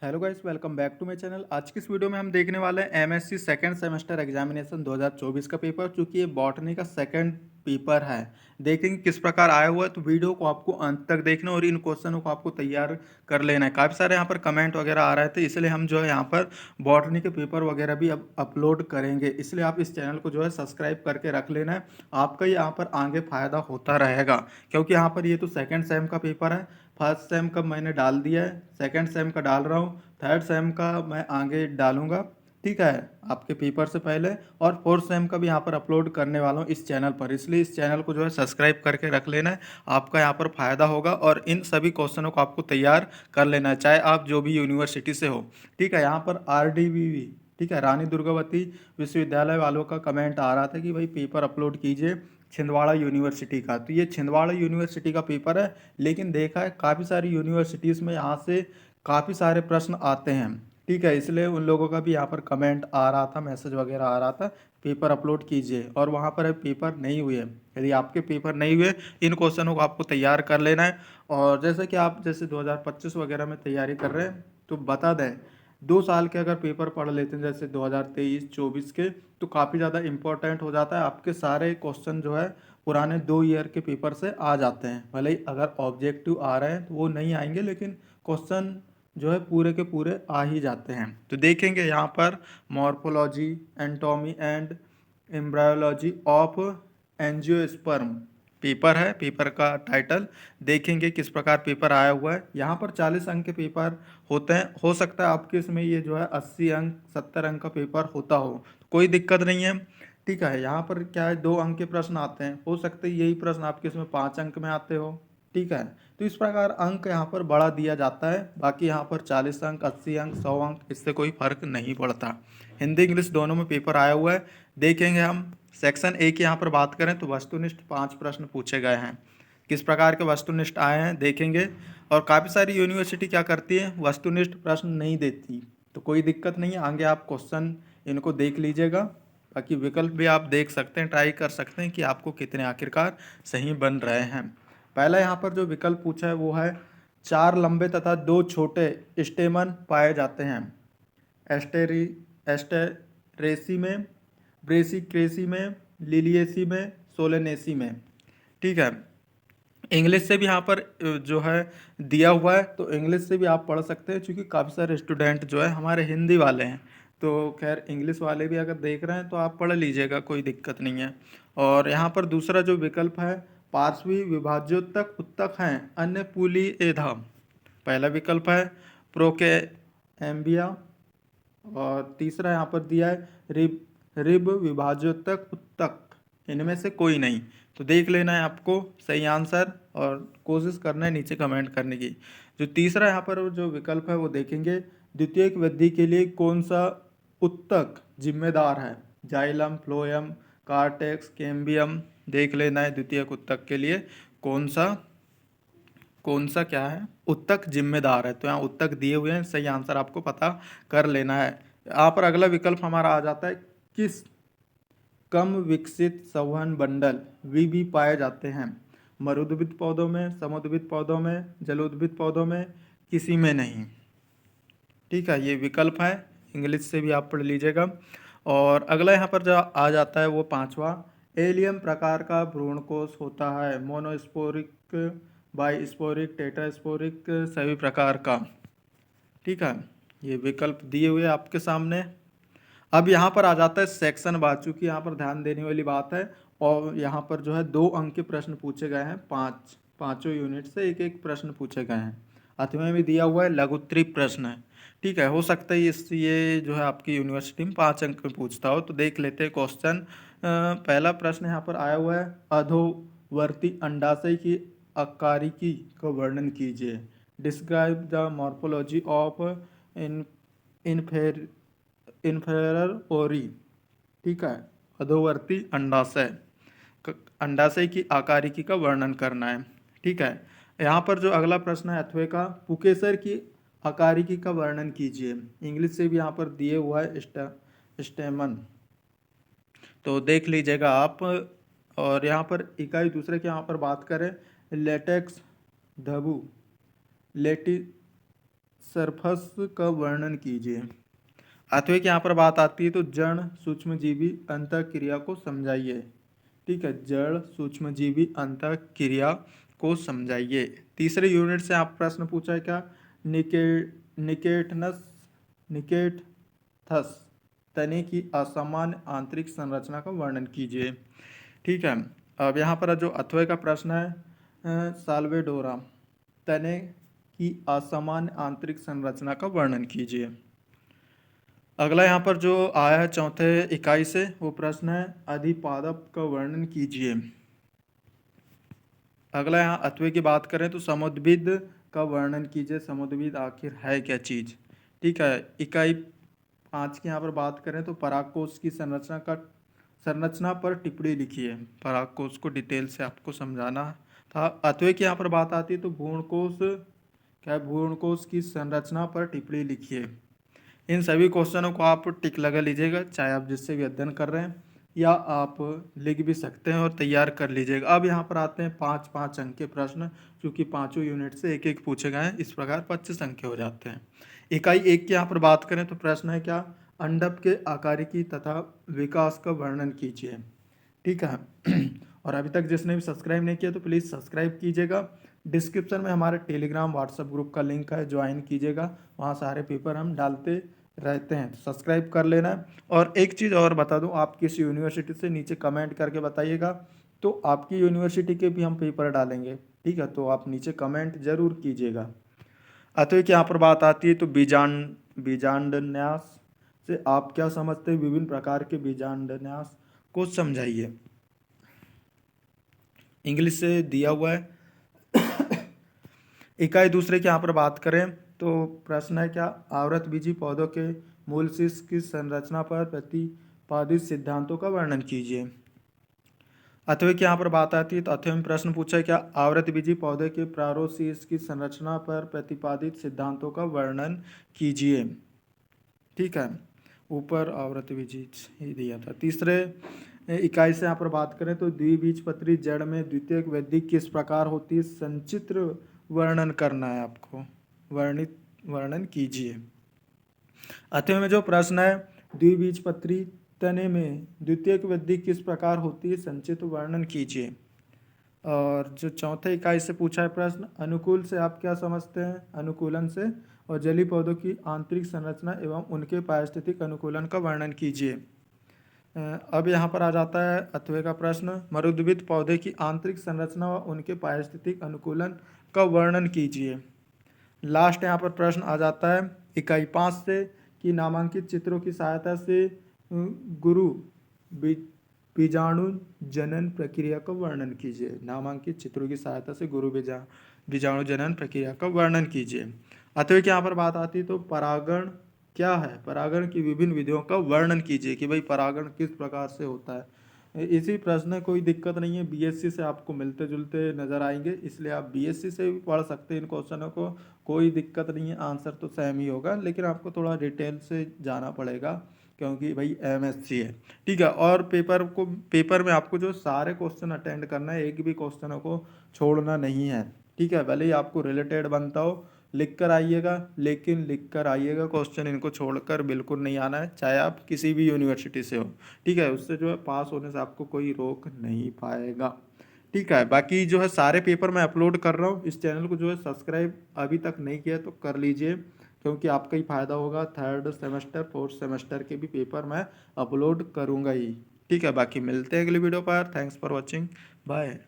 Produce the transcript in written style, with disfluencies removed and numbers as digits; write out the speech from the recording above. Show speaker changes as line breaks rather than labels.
Hello guys, welcome back to my channel. आज की इस वीडियो में हम देखने वाले हैं एमएससी सेकंड सेमेस्टर एग्जामिनेशन 2024 का पेपर। चूंकि ये बॉटनी का सेकंड पेपर है, देखेंगे किस प्रकार आया हुआ है। तो वीडियो को आपको अंत तक देखना और इन क्वेश्चनों को आपको तैयार कर लेना है। काफ़ी सारे यहाँ पर कमेंट वगैरह आ रहे थे, इसलिए हम जो है यहाँ पर बॉटनी के पेपर वगैरह भी अब अपलोड करेंगे। इसलिए आप इस चैनल को जो है सब्सक्राइब करके रख लेना है, आपका यहाँ पर आगे फायदा होता रहेगा। क्योंकि यहाँ पर ये तो सेकेंड सेम का पेपर है। फर्स्ट सेम का मैंने डाल दिया है, सेकंड सेम का डाल रहा हूँ, थर्ड सेम का मैं आगे डालूंगा। ठीक है, आपके पेपर से पहले। और फोर्थ सेम का भी यहाँ पर अपलोड करने वाला हूँ इस चैनल पर। इसलिए इस चैनल को जो है सब्सक्राइब करके रख लेना है, आपका यहाँ पर फायदा होगा और इन सभी क्वेश्चनों को आपको तैयार कर लेना है, चाहे आप जो भी यूनिवर्सिटी से हो। ठीक है, यहाँ पर RDVV, ठीक है, रानी दुर्गावती विश्वविद्यालय वालों का कमेंट आ रहा था कि भाई पेपर अपलोड कीजिए छिंदवाड़ा यूनिवर्सिटी का। तो ये छिंदवाड़ा यूनिवर्सिटी का पेपर है, लेकिन देखा है काफ़ी सारी यूनिवर्सिटीज़ में यहाँ से काफ़ी सारे प्रश्न आते हैं। ठीक है, इसलिए उन लोगों का भी यहाँ पर कमेंट आ रहा था, मैसेज वगैरह आ रहा था, पेपर अपलोड कीजिए। और वहाँ पर पेपर नहीं हुए। यदि आपके पेपर नहीं हुए, इन क्वेश्चनों को आपको तैयार कर लेना है। और जैसे कि आप जैसे 2025 वगैरह में तैयारी कर रहे हैं, तो बता दें 2 साल के अगर पेपर पढ़ लेते हैं जैसे 2023-24 के, तो काफ़ी ज़्यादा इंपॉर्टेंट हो जाता है। आपके सारे क्वेश्चन जो है पुराने 2 ईयर के पेपर से आ जाते हैं। भले ही अगर ऑब्जेक्टिव आ रहे हैं तो वो नहीं आएंगे, लेकिन क्वेश्चन जो है पूरे के पूरे आ ही जाते हैं। तो देखेंगे यहाँ पर morphology, anatomy and embryology of angiosperm paper है। पेपर का टाइटल देखेंगे किस प्रकार पेपर आया हुआ है। यहाँ पर 40 अंक के पेपर होते हैं। हो सकता है आपके इसमें ये जो है 80 अंक 70 अंक का पेपर होता हो, कोई दिक्कत नहीं है। ठीक है, यहाँ पर क्या है, 2 अंक के प्रश्न आते हैं, हो सकते हैं यही प्रश्न आपके इसमें 5 अंक में आते हो। ठीक है, तो इस प्रकार अंक यहाँ पर बढ़ा दिया जाता है। बाकी यहाँ पर 40 अंक, 80 अंक, 100 अंक, इससे कोई फर्क नहीं पड़ता। हिंदी इंग्लिश दोनों में पेपर आया हुआ है। देखेंगे हम सेक्शन ए की यहाँ पर बात करें तो वस्तुनिष्ठ 5 प्रश्न पूछे गए हैं। किस प्रकार के वस्तुनिष्ठ आए हैं देखेंगे। और काफ़ी सारी यूनिवर्सिटी क्या करती है, वस्तुनिष्ठ प्रश्न नहीं देती, तो कोई दिक्कत नहीं है, आगे आप क्वेश्चन इनको देख लीजिएगा। बाकी विकल्प भी आप देख सकते हैं, ट्राई कर सकते हैं कि आपको कितने आखिरकार सही बन रहे हैं। पहला यहाँ पर जो विकल्प पूछा है वो है 4 लंबे तथा 2 छोटे स्टेमन पाए जाते हैं। एस्टेरी एस्टेरेसी में, ब्रेसिक्रेसी में, लिलिएसी में, सोलेनेसी में। ठीक है, इंग्लिश से भी यहाँ पर जो है दिया हुआ है, तो इंग्लिश से भी आप पढ़ सकते हैं, क्योंकि काफ़ी सारे स्टूडेंट जो है हमारे हिंदी वाले हैं। तो खैर इंग्लिश वाले भी अगर देख रहे हैं तो आप पढ़ लीजिएगा, कोई दिक्कत नहीं है। और यहाँ पर दूसरा जो विकल्प है, पार्श्वी विभाज्योतक उत्तक हैं अन्य पुली एधा। पहला विकल्प है प्रोके एम्बिया। और तीसरा यहाँ पर दिया है रिब रिब विभाज्योतक उत्तक, इनमें से कोई नहीं। तो देख लेना है आपको सही आंसर और कोशिश करना है नीचे कमेंट करने की। जो तीसरा यहाँ पर जो विकल्प है वो देखेंगे, द्वितीयक वृद्धि के लिए कौन सा उत्तक जिम्मेदार है। Xylem, phloem, cortex, cambium. देख लेना है द्वितीयक उत्तक के लिए कौन सा क्या है उत्तक जिम्मेदार है। तो यहाँ उत्तक दिए हुए हैं, सही आंसर आपको पता कर लेना है। यहाँ पर अगला विकल्प हमारा आ जाता है, किस कम विकसित संवहन बंडल वी पाए जाते हैं। मरुद्भिद पौधों में, समुद्रभिद पौधों में, जलोद्भिद पौधों में, किसी में नहीं। ठीक है, ये विकल्प है, इंग्लिश से भी आप पढ़ लीजिएगा। और अगला यहाँ पर जो आ जाता है वो पांचवा, एलियम प्रकार का भ्रूणकोश होता है। मोनोस्पोरिक, बाइस्पोरिक, टेट्रास्पोरिक, सभी प्रकार का। ठीक है, ये विकल्प दिए हुए आपके सामने। अब यहाँ पर आ जाता है सेक्शन वार, चूंकि यहाँ पर ध्यान देने वाली बात है। और यहाँ पर जो है 2 अंक के प्रश्न पूछे गए हैं, पाँचों यूनिट से एक एक प्रश्न पूछे गए हैं। 8वें में दिया हुआ है लघुत्तरी प्रश्न है। ठीक है, हो सकता है ये जो है आपकी यूनिवर्सिटी में 5 अंक में पूछता हो। तो देख लेते हैं क्वेश्चन। पहला प्रश्न यहाँ पर आया हुआ है, अधोवर्ती अंडाशय की आकारिकी का वर्णन कीजिए। डिस्क्राइब द मॉर्फोलॉजी ऑफ इन इनफेर इन्फेरर ओरी। ठीक है, अधोवर्ती अंडाशय, अंडाशय की आकारिकी का वर्णन करना है। ठीक है, यहाँ पर जो अगला प्रश्न है अथवे का, पुकेसर की आकारिकी का वर्णन कीजिए। इंग्लिश से भी यहाँ पर दिए हुआ है स्टेमन, तो देख लीजिएगा आप। और यहाँ पर इकाई दूसरे की यहाँ पर बात करें, लेटेक्स, धबु, लेटि सरफस का वर्णन कीजिए। अथवा की यहाँ पर बात आती है तो जड़ सूक्ष्मजीवी अंतःक्रिया को समझाइए। ठीक है, जड़ सूक्ष्मजीवी अंतःक्रिया को समझाइए। तीसरे यूनिट से आप प्रश्न पूछा है क्या, निके निकेटनस निकेटथस तने की असामान्य आंतरिक संरचना का वर्णन कीजिए। ठीक है, अब यहाँ पर जो अथवा का प्रश्न है, साल्वेडोरा तने की असामान्य आंतरिक संरचना का वर्णन कीजिए। अगला यहाँ पर जो आया है चौथे इकाई से, वो प्रश्न है अधिपादप का वर्णन कीजिए। अगला यहाँ अथवे की बात करें तो समुद्भिद का वर्णन कीजिए। समुद्भिद आखिर है क्या चीज़। ठीक है, इकाई 5 की यहाँ पर बात करें तो परागकोश की संरचना पर टिप्पणी लिखिए। परागकोश को डिटेल से आपको समझाना था। अथवे की यहाँ पर बात आती है तो भ्रूणकोश की संरचना पर टिप्पणी लिखिए। इन सभी क्वेश्चनों को आप टिक लगा लीजिएगा, चाहे आप जिससे भी अध्ययन कर रहे हैं या आप लिख भी सकते हैं और तैयार कर लीजिएगा। अब यहाँ पर आते हैं 5-5 अंक के प्रश्न, क्योंकि पाँचों यूनिट से एक एक पूछे गए हैं, इस प्रकार 25 अंक के हो जाते हैं। इकाई 1 की यहाँ पर बात करें तो प्रश्न है क्या, अंडप के आकारिकी तथा विकास का वर्णन कीजिए। ठीक है और अभी तक जिसने भी सब्सक्राइब नहीं किया तो प्लीज़ सब्सक्राइब कीजिएगा। डिस्क्रिप्शन में हमारे टेलीग्राम व्हाट्सएप ग्रुप का लिंक है, ज्वाइन कीजिएगा, वहाँ सारे पेपर हम डालते रहते हैं, तो सब्सक्राइब कर लेना। और एक चीज़ और बता दूं, आप किस यूनिवर्सिटी से नीचे कमेंट करके बताइएगा, तो आपकी यूनिवर्सिटी के भी हम पेपर डालेंगे। ठीक है, तो आप नीचे कमेंट जरूर कीजिएगा। अतः कि यहाँ पर बात आती है तो बीजांडन्यास से आप क्या समझते हैं, विभिन्न प्रकार के बीजांडन्यास को समझाइए। इंग्लिश से दिया हुआ है। इकाई दूसरे की यहाँ पर बात करें तो प्रश्न है क्या, आवृतबीजी पौधों के मूल शीर्ष की संरचना पर प्रतिपादित सिद्धांतों का वर्णन कीजिए। अथवा की यहाँ पर बात आती है तो अथवा में प्रश्न पूछा है क्या, आवृतबीजी पौधे के प्रारूप शीर्ष की संरचना पर प्रतिपादित सिद्धांतों का वर्णन कीजिए। ठीक है, ऊपर आवृतबीजी ही दिया था। तीसरे इकाई से यहाँ पर बात करें तो द्विबीजपत्री जड़ में द्वितीयक वृद्धि किस प्रकार होती है, संचित्र वर्णन करना है आपको, वर्णन कीजिए। अथवा में जो प्रश्न है, द्विबीजपत्री तने में द्वितीयक वृद्धि किस प्रकार होती है, संचित्र वर्णन कीजिए। और जो चौथे इकाई से पूछा है प्रश्न, अनुकूल से आप क्या समझते हैं, अनुकूलन से, और जलीय पौधों की आंतरिक संरचना एवं उनके पारिस्थितिक अनुकूलन का वर्णन कीजिए। अब यहाँ पर आ जाता है अथवे का प्रश्न, मरुद्भिद पौधे की आंतरिक संरचना व उनके पारिस्थितिक अनुकूलन का वर्णन कीजिए। लास्ट यहाँ पर प्रश्न आ जाता है इकाई 5 से कि नामांकित चित्रों की सहायता से गुरु बीजाणु जनन प्रक्रिया का वर्णन कीजिए। नामांकित चित्रों की सहायता से गुरु बीजाणु जनन प्रक्रिया का वर्णन कीजिए। अतः कि यहाँ पर बात आती है तो परागण क्या है, परागण की विभिन्न विधियों का वर्णन कीजिए कि भाई परागण किस प्रकार से होता है। इसी प्रश्न, कोई दिक्कत नहीं है, बीएससी से आपको मिलते जुलते नजर आएंगे, इसलिए आप बीएससी से भी पढ़ सकते हैं इन क्वेश्चनों को, कोई दिक्कत नहीं है, आंसर तो सेम ही होगा, लेकिन आपको थोड़ा डिटेल से जाना पड़ेगा क्योंकि भाई एमएससी है। ठीक है, और पेपर में आपको जो सारे क्वेश्चन अटेंड करना है, एक भी क्वेश्चनों को छोड़ना नहीं है। ठीक है, भले ही आपको रिलेटेड बनता हो, लिख कर आइएगा, लेकिन लिख कर आइएगा, क्वेश्चन इनको छोड़कर बिल्कुल नहीं आना है, चाहे आप किसी भी यूनिवर्सिटी से हो। ठीक है, उससे जो है पास होने से आपको कोई रोक नहीं पाएगा। ठीक है, बाकी जो है सारे पेपर मैं अपलोड कर रहा हूँ, इस चैनल को जो है सब्सक्राइब अभी तक नहीं किया तो कर लीजिए, क्योंकि आपका ही फायदा होगा। 3rd सेमेस्टर 4th सेमेस्टर के भी पेपर मैं अपलोड करूँगा ही। ठीक है, बाकी मिलते हैं अगली वीडियो पर। Thanks for watching, bye.